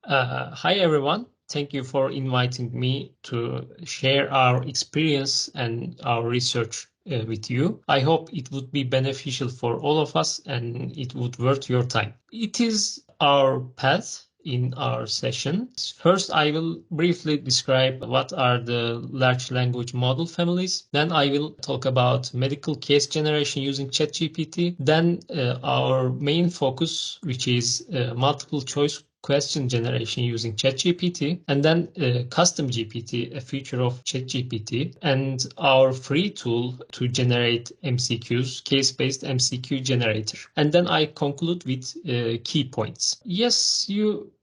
Hi everyone. Thank you for inviting me to share our experience and our research with you. I hope it would be beneficial for all of us and it would worth your time. It is our path in our session. First, I will briefly describe what are the large language model families. Then I will talk about medical case generation using ChatGPT. Then our main focus, which is multiple choice question generation using ChatGPT, and then custom GPT, a feature of ChatGPT, and our free tool to generate MCQs, case-based MCQ generator. And then I conclude with key points. Yes,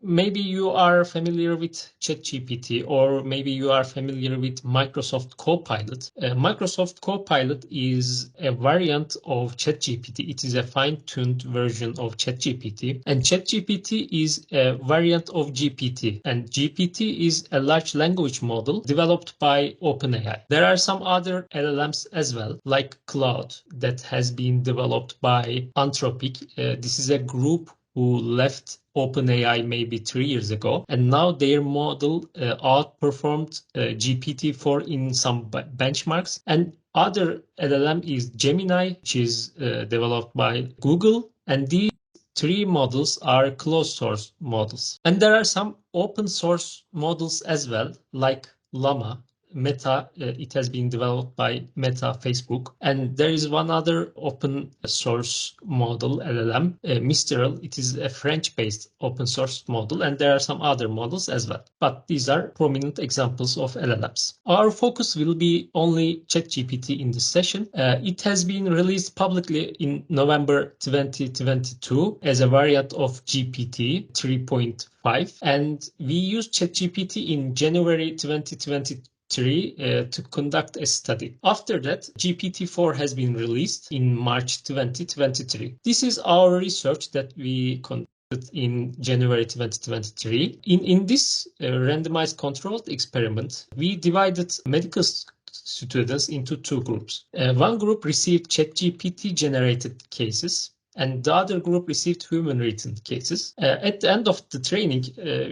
maybe you are familiar with ChatGPT, or maybe you are familiar with Microsoft Copilot. Microsoft Copilot is a variant of ChatGPT. It is a fine-tuned version of ChatGPT, and ChatGPT is a variant of GPT, and GPT is a large language model developed by OpenAI. There are some other LLMs as well, like Cloud, that has been developed by Anthropic. This is a group who left OpenAI maybe 3 years ago, and now their model outperformed GPT-4 in some benchmarks. And other LLM is Gemini, which is developed by Google, and these three models are closed source models. And there are some open source models as well, like Llama. Meta, it has been developed by Meta, Facebook. And there is one other open source model, LLM, Mistral. It is a French-based open source model, and there are some other models as well. But these are prominent examples of LLMs. Our focus will be only ChatGPT in this session. It has been released publicly in November 2022 as a variant of GPT 3.5, and we used ChatGPT in January 2022 to conduct a study. After that, GPT-4 has been released in March 2023. This is our research that we conducted in January 2023. In this randomized controlled experiment, we divided medical students into two groups. One group received ChatGPT-generated cases, and the other group received human written cases. At the end of the training,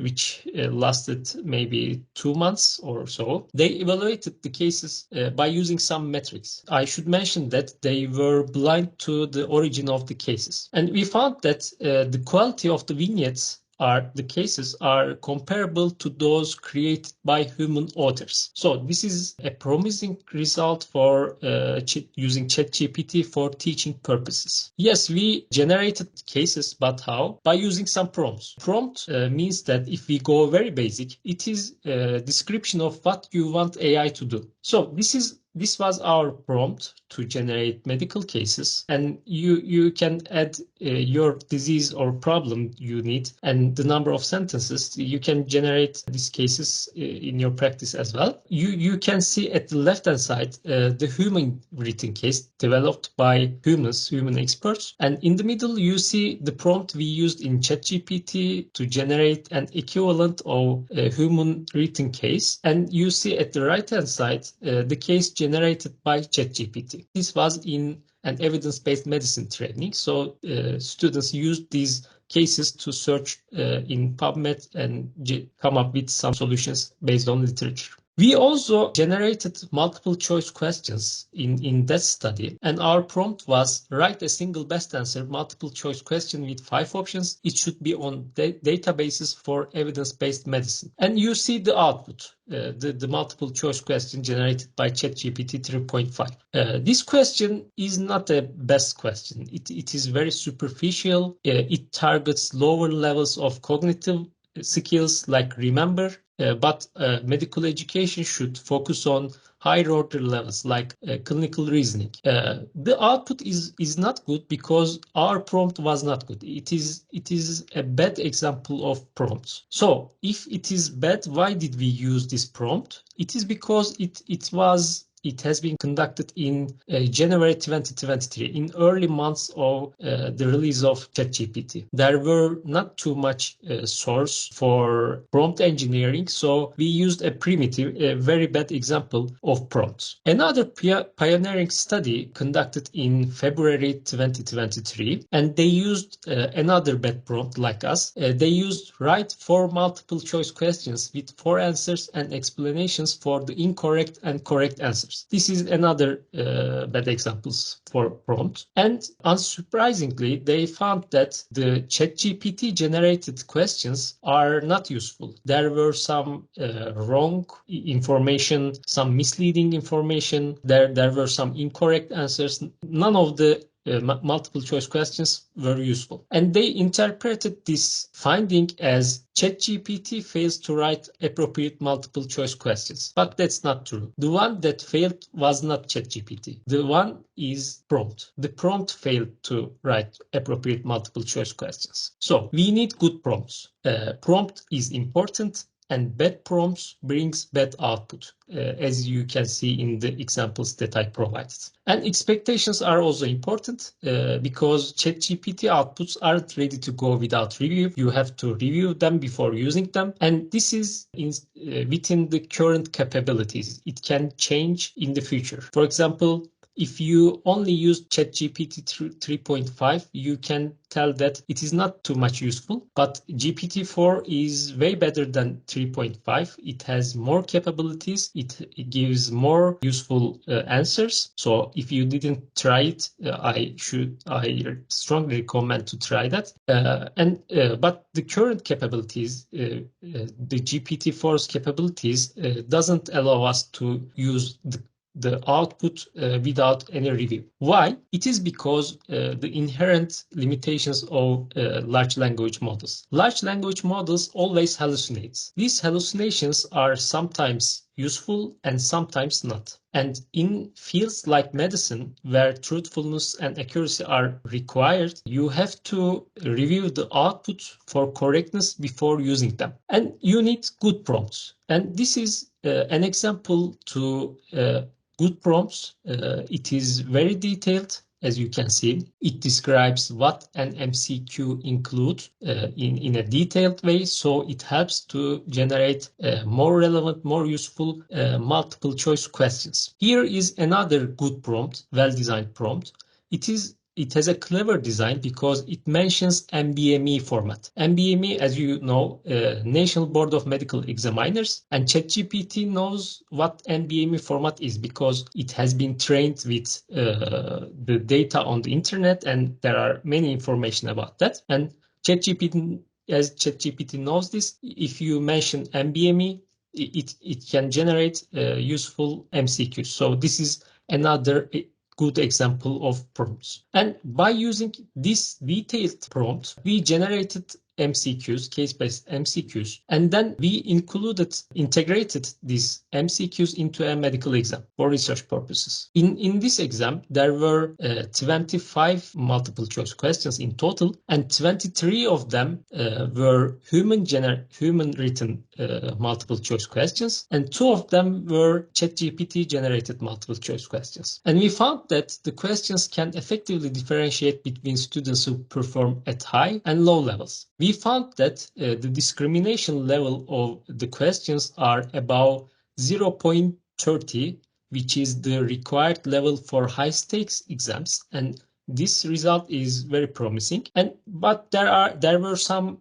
which lasted maybe 2 months or so, they evaluated the cases by using some metrics. I should mention that they were blind to the origin of the cases. And we found that the quality of the vignettes the cases are comparable to those created by human authors. So this is a promising result for using ChatGPT for teaching purposes. Yes, we generated cases, but how? By using some prompts. Prompt means that if we go very basic, it is a description of what you want AI to do. So this was our prompt to generate medical cases, and you can add your disease or problem you need and the number of sentences. You can generate these cases in your practice as well. You can see at the left hand side the human written case developed by human experts, and in the middle you see the prompt we used in ChatGPT to generate an equivalent of a human written case, and you see at the right hand side the case generated by ChatGPT. This was in an evidence-based medicine training. So students used these cases to search in PubMed and come up with some solutions based on literature. We also generated multiple choice questions in that study, and our prompt was write a single best answer multiple choice question with 5 options. It should be on databases for evidence-based medicine. And you see the output, the multiple choice question generated by ChatGPT 3.5. This question is not a best question. It is very superficial. It targets lower levels of cognitive skills like remember, but medical education should focus on higher order levels like clinical reasoning. The output is not good because our prompt was not good. It is a bad example of prompts. So if it is bad, why did we use this prompt? It is because it was it has been conducted in January 2023, in early months of the release of ChatGPT. There were not too much source for prompt engineering, so we used a primitive, a very bad example of prompts. Another pioneering study conducted in February 2023, and they used another bad prompt like us. They used write 4 multiple choice questions with 4 answers and explanations for the incorrect and correct answers. This is another bad examples for prompt. And unsurprisingly, they found that the ChatGPT generated questions are not useful. There were some wrong information, some misleading information. There were some incorrect answers. None of the multiple choice questions were useful. And they interpreted this finding as ChatGPT fails to write appropriate multiple choice questions. But that's not true. The one that failed was not ChatGPT. The one is prompt. The prompt failed to write appropriate multiple choice questions. So we need good prompts. Prompt is important, and bad prompts brings bad output, as you can see in the examples that I provided. And expectations are also important because ChatGPT outputs aren't ready to go without review. You have to review them before using them. And this is within the current capabilities. It can change in the future. For example, if you only use ChatGPT 3.5, you can tell that it is not too much useful, but GPT-4 is way better than 3.5. It has more capabilities. It gives more useful answers. So if you didn't try it, I strongly recommend to try that. But the current capabilities, the GPT-4's capabilities doesn't allow us to use the output without any review. Why? It is because the inherent limitations of large language models. Large language models always hallucinate. These hallucinations are sometimes useful and sometimes not. And in fields like medicine, where truthfulness and accuracy are required, you have to review the output for correctness before using them. And you need good prompts. And this is an example to good prompts. It is very detailed. As you can see, it describes what an MCQ includes in a detailed way, so it helps to generate more relevant, more useful multiple choice questions. Here is another good prompt, well-designed prompt. It has a clever design because it mentions NBME format. NBME, as you know, National Board of Medical Examiners, and ChatGPT knows what NBME format is because it has been trained with the data on the internet, and there are many information about that. And ChatGPT, as ChatGPT knows this, if you mention NBME, it can generate useful MCQs. So this is another good example of prompts. And by using this detailed prompt, we generated MCQs, case-based MCQs, and then we integrated these MCQs into a medical exam for research purposes. In this exam, there were 25 multiple choice questions in total, and 23 of them were human written multiple choice questions, and 2 of them were ChatGPT generated multiple choice questions. And we found that the questions can effectively differentiate between students who perform at high and low levels. We found that the discrimination level of the questions are about 0.30, which is the required level for high stakes exams, and this result is very promising. But there were some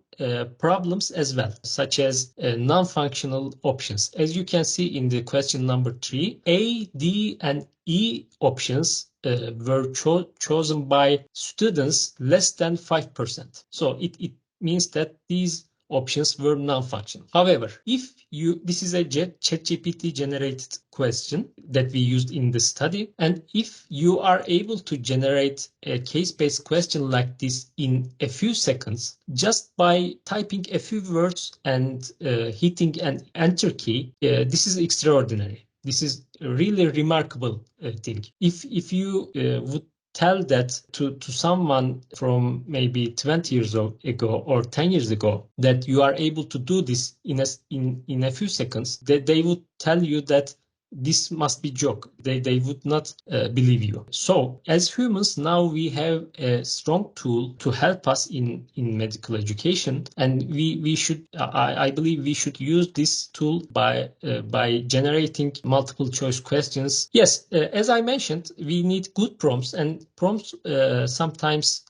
problems as well, such as non-functional options. As you can see in the question number 3, A, D, and E options were chosen by students less than 5%. So it means that these options were non-functional. However, this is a ChatGPT generated question that we used in the study, and if you are able to generate a case-based question like this in a few seconds, just by typing a few words and hitting an enter key, this is extraordinary. This is a really remarkable thing. If you would tell that to someone from maybe 20 years ago or 10 years ago that you are able to do this in a few seconds, that they would tell you that this must be joke. They would not believe you. So as humans, now we have a strong tool to help us in medical education, and we should I believe we should use this tool by generating multiple choice questions. Yes, as I mentioned, we need good prompts, and prompts sometimes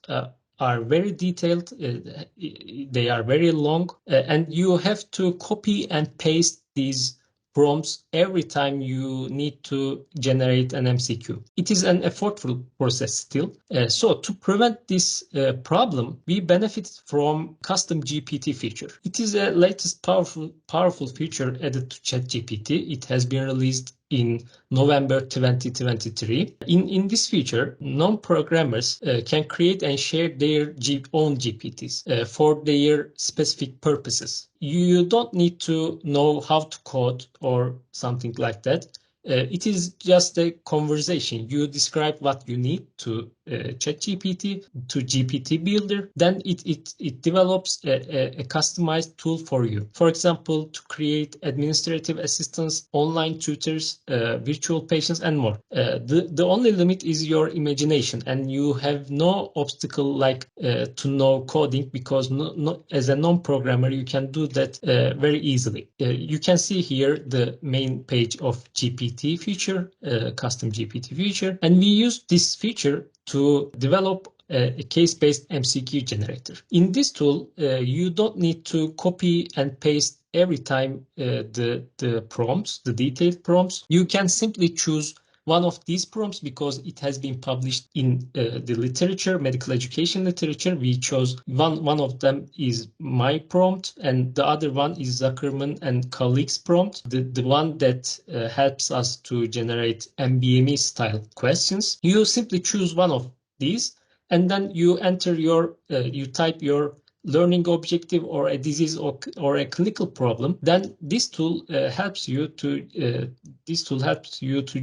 are very detailed, they are very long, and you have to copy and paste these prompts every time you need to generate an MCQ. It is an effortful process still. So to prevent this problem, we benefit from custom GPT feature. It is a latest powerful feature added to ChatGPT. It has been released in November 2023. In this feature, non-programmers can create and share their own GPTs for their specific purposes. You don't need to know how to code or something like that. It is just a conversation. You describe what you need to ChatGPT, to GPT Builder, then it develops a customized tool for you. For example, to create administrative assistants, online tutors, virtual patients, and more. The only limit is your imagination, and you have no obstacle like to know coding, because as a non-programmer, you can do that very easily. You can see here the main page of GPT feature, custom GPT feature, and we use this feature to develop a case-based MCQ generator. In this tool, you don't need to copy and paste every time the prompts, the detailed prompts. You can simply choose one of these prompts because it has been published in the literature, medical education literature. We chose one of them is my prompt, and the other one is Zuckerman and colleagues prompt, the one that helps us to generate MBME style questions. You simply choose one of these, and then you enter you type your learning objective or a disease or a clinical problem. Then this tool helps you to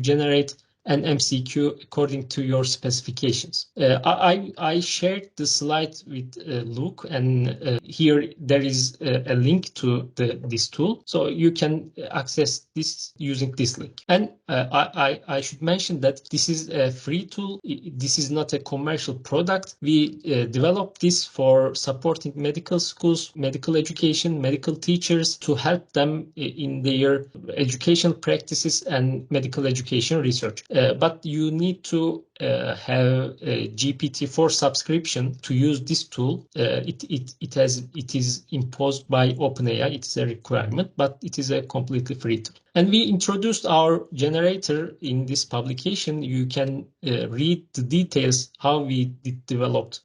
generate an MCQ according to your specifications. I shared the slide with Luke, and here there is a link to this tool, so you can access this using this link. And I should mention that this is a free tool. This is not a commercial product. We developed this for supporting medical schools, medical education, medical teachers, to help them in their educational practices and medical education research. But you need to have a GPT-4 subscription to use this tool. It is imposed by OpenAI. It is a requirement, but it is a completely free tool. And we introduced our generator in this publication. You can read the details how we developed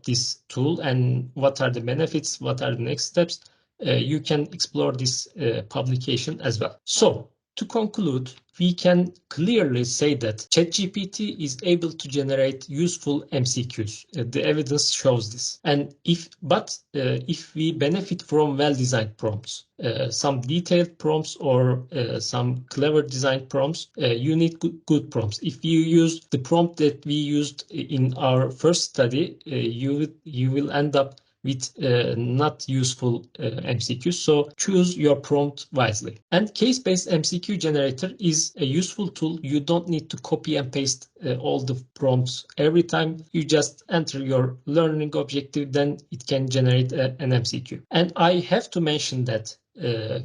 this tool and what are the benefits, what are the next steps. You can explore this publication as well. So to conclude, we can clearly say that ChatGPT is able to generate useful MCQs. The evidence shows this. And if we benefit from well-designed prompts, some detailed prompts or some clever designed prompts, you need good prompts. If you use the prompt that we used in our first study, you will end up with not useful MCQs. So choose your prompt wisely. And case-based MCQ generator is a useful tool. You don't need to copy and paste all the prompts every time. You just enter your learning objective, then it can generate an MCQ. And I have to mention that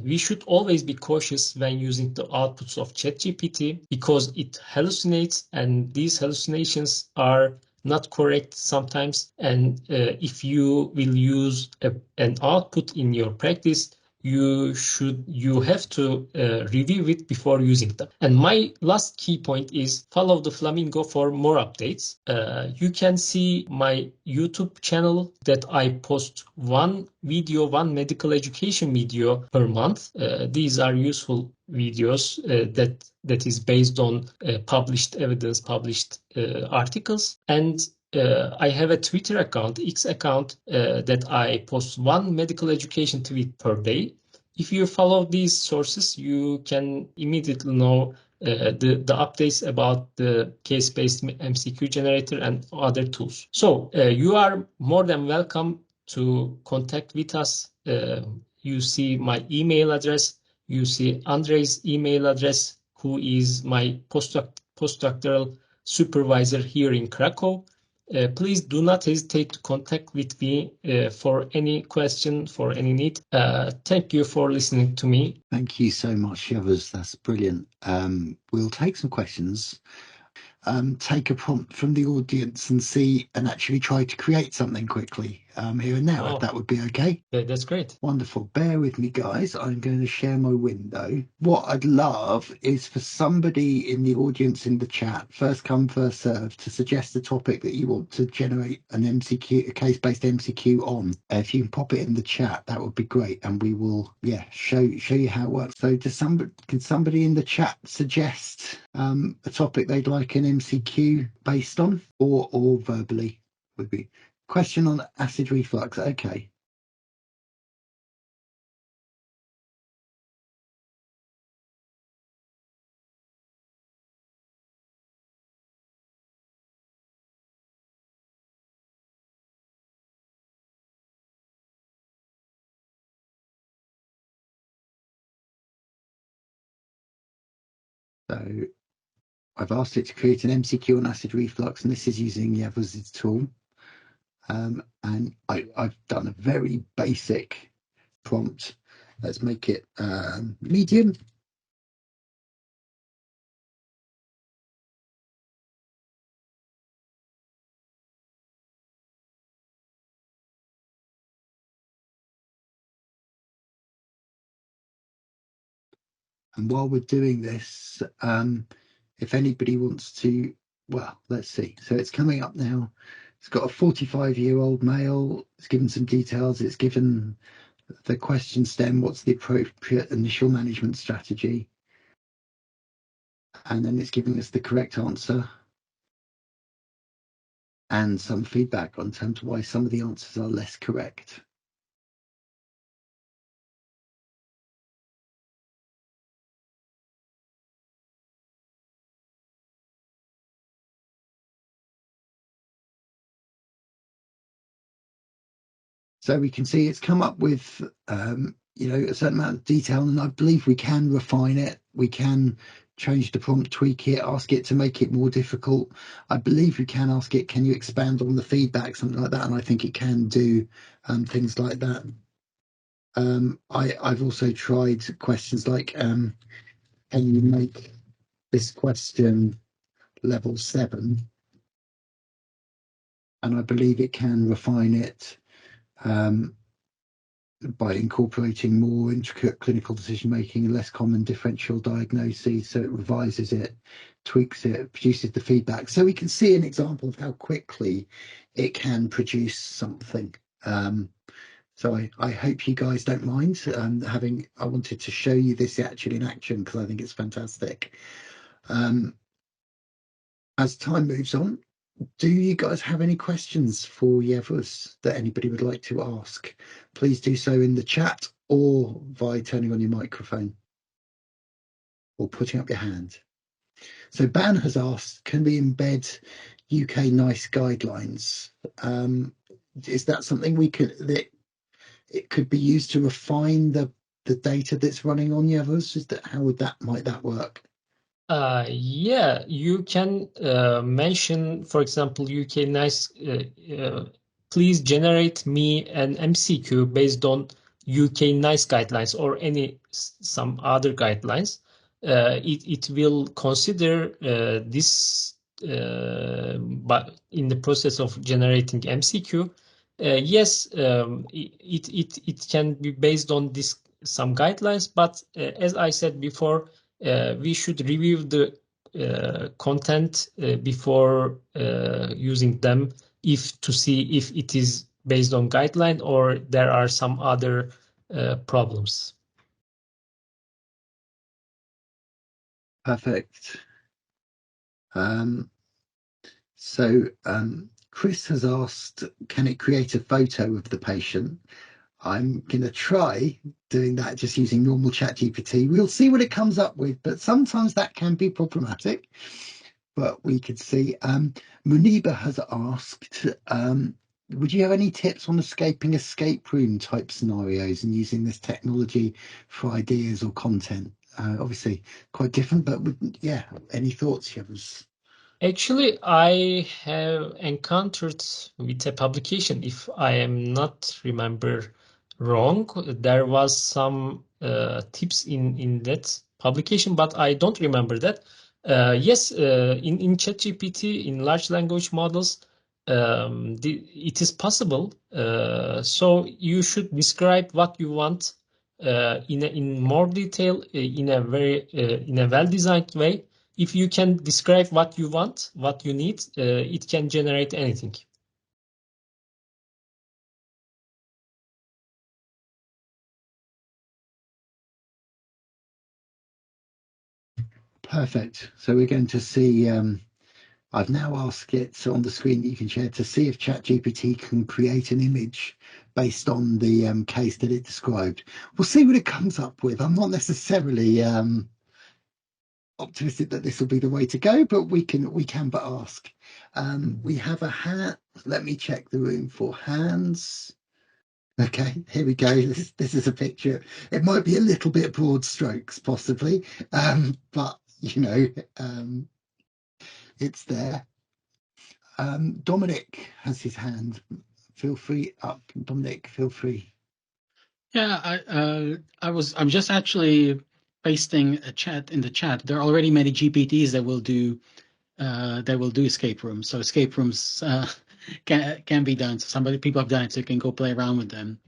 we should always be cautious when using the outputs of ChatGPT, because it hallucinates, and these hallucinations are not correct sometimes. And if you will use an output in your practice, you have to review it before using them. And my last key point is follow the Flamingo for more updates. You can see my YouTube channel that I post one medical education video per month. These are useful videos that is based on published evidence, published articles. And I have a Twitter account, X account, that I post one medical education tweet per day. If you follow these sources, you can immediately know the updates about the case-based MCQ generator and other tools. So you are more than welcome to contact with us. You see my email address, you see Andrei's email address. who is my postdoctoral supervisor here in Krakow. Please do not hesitate to contact with me for any question, for any need. Thank you for listening to me. Thank you so much, Yavuz. That's brilliant. We'll take some questions, take a prompt from the audience and actually try to create something quickly here and now, if that would be okay. That's great. Wonderful. Bear with me, guys. I'm going to share my window. What I'd love is for somebody in the audience in the chat, first come, first serve, to suggest a topic that you want to generate an MCQ, a case-based MCQ on. If you can pop it in the chat, that would be great, and we will, show you how it works. So, can somebody in the chat suggest a topic they'd like an MCQ based on, or verbally would be? Question on acid reflux. Okay. So I've asked it to create an MCQ on acid reflux, and this is using Yavuz's tool. And I've done a very basic prompt. Let's make it medium. And while we're doing this, if anybody wants to, well, let's see. So it's coming up now. It's got a 45-year-old male. It's given some details. It's given the question stem, what's the appropriate initial management strategy? And then it's giving us the correct answer and some feedback on terms of why some of the answers are less correct. So we can see it's come up with, a certain amount of detail, and I believe we can refine it. We can change the prompt, tweak it, ask it to make it more difficult. I believe we can ask it, can you expand on the feedback, something like that, and I think it can do things like that. I've also tried questions like, can you make this question level 7? And I believe it can refine it by incorporating more intricate clinical decision making and less common differential diagnoses. So it revises it, tweaks it, produces the feedback. So we can see an example of how quickly it can produce something. So I hope you guys don't mind I wanted to show you this actually in action because I think it's fantastic. As time moves on, do you guys have any questions for Yavuz that anybody would like to ask? Please do so in the chat or by turning on your microphone or putting up your hand. So Ban has asked, can we embed UK NICE guidelines? Is that something that it could be used to refine the data that's running on Yavuz? Might that work? Yeah, you can mention, for example, UK NICE, please generate me an MCQ based on UK NICE guidelines or some other guidelines. It will consider this but in the process of generating MCQ. Yes, it can be based on some guidelines, but as I said before, we should review the content before using them to see if it is based on guideline or there are some other problems. Perfect. So Chris has asked, can it create a photo of the patient? I'm going to try doing that just using normal ChatGPT. We'll see what it comes up with, but sometimes that can be problematic. But we could see. Muniba has asked, would you have any tips on escape room type scenarios and using this technology for ideas or content? Obviously quite different, but yeah, any thoughts, Jens? Actually, I have encountered with a publication, if I am not remember wrong, there was some tips in that publication, but I don't remember that. Yes, in ChatGPT, in large language models, it is possible. So you should describe what you want in more detail, in a well-designed way. If you can describe what you want, what you need, it can generate anything. Perfect. So we're going to see. I've now asked it on the screen that you can share to see if ChatGPT can create an image based on the case that it described. We'll see what it comes up with. I'm not necessarily optimistic that this will be the way to go, but we can but ask. We have a hand. Let me check the room for hands. Okay, here we go. This is a picture. It might be a little bit broad strokes, possibly, but it's there. Dominic has his hand. Feel free up, Dominic. Feel free. Yeah, I'm just actually pasting a chat in the chat. There are already many GPTs that will do escape rooms. So escape rooms can be done. So people have done it, so you can go play around with them.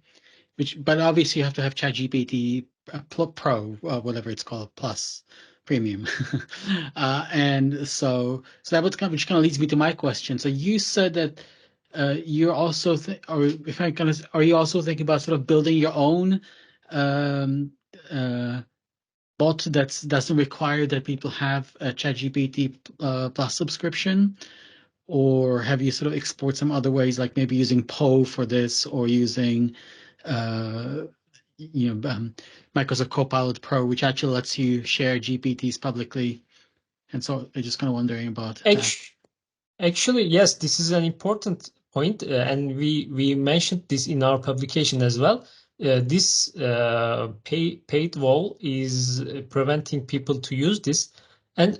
But obviously you have to have ChatGPT Pro, whatever it's called, Plus, Premium, and so that was which kind of leads me to my question. So you said that you're also, or if I kind of, are you also thinking about sort of building your own um, uh, bot that doesn't require that people have a ChatGPT Plus subscription? Or have you sort of explored some other ways, like maybe using Poe for this, or using uh, Microsoft Copilot Pro, which actually lets you share GPTs publicly? And so I'm just kind of wondering about that. Actually, yes, this is an important point, and we mentioned this in our publication as well. This paid wall is preventing people to use this, and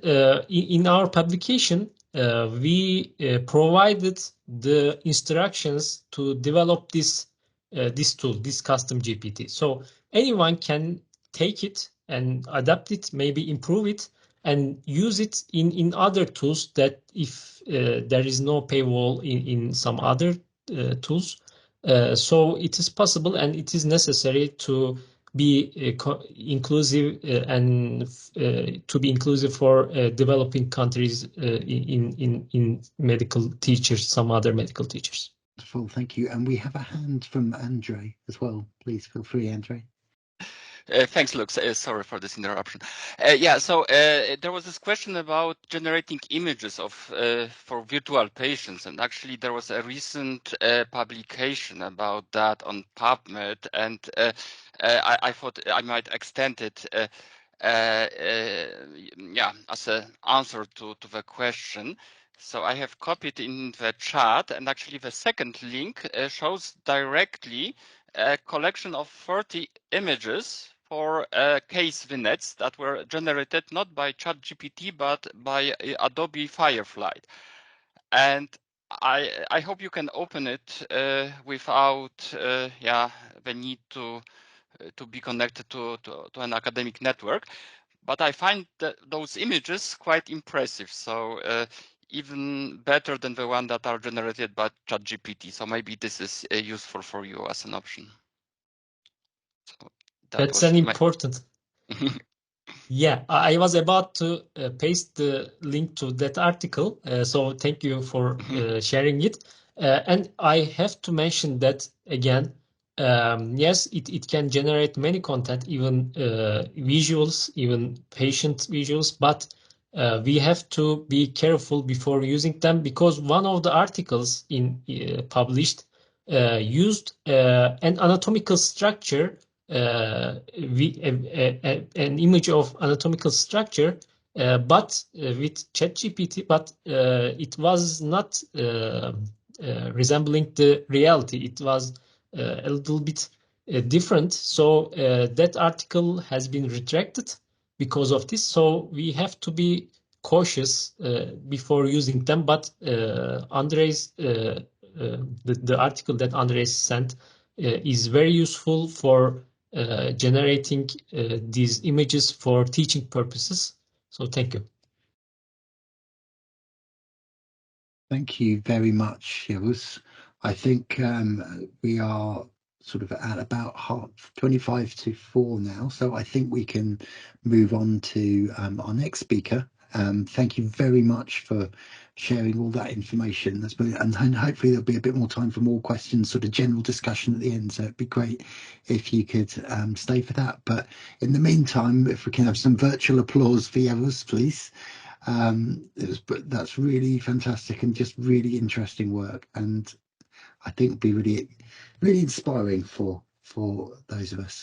in our publication, we provided the instructions to develop this tool, this custom GPT. So anyone can take it and adapt it, maybe improve it and use it in other tools that if there is no paywall in some other tools. So it is possible and it is necessary to be inclusive and to be inclusive for developing countries in medical teachers, some other medical teachers. Wonderful, thank you. And we have a hand from Andre as well. Please feel free, Andre. Thanks, Lux. Sorry for this interruption. Yeah, so there was this question about generating images of for virtual patients, and actually there was a recent publication about that on PubMed, and I thought I might extend it. Yeah, as an answer to the question. So I have copied in the chat, and actually the second link shows directly a collection of 30 images for case vignettes that were generated not by ChatGPT but by Adobe Firefly. And I hope you can open it without the need to be connected to an academic network. But I find those images quite impressive. So even better than the one that are generated by ChatGPT. So maybe this is useful for you as an option. So that That's was an my important. Yeah, I was about to paste the link to that article, so thank you for sharing it. And I have to mention that again, yes, it can generate many content, even visuals, even patient visuals, but we have to be careful before using them because one of the articles published used an anatomical structure an image of anatomical structure, but with ChatGPT, but it was not resembling the reality. It was a little bit different. So that article has been retracted because of this. So we have to be cautious before using them. But Andres, the article that Andres sent is very useful for generating these images for teaching purposes. So thank you. Thank you very much, Yavuz. I think we are sort of at about 25 to 4 now, so I think we can move on to our next speaker. Thank you very much for sharing all that information. That's brilliant. And hopefully there'll be a bit more time for more questions, sort of general discussion at the end. So it'd be great if you could stay for that. But in the meantime, if we can have some virtual applause for Yavuz, please. That's really fantastic and just really interesting work, and I think be really inspiring for those of us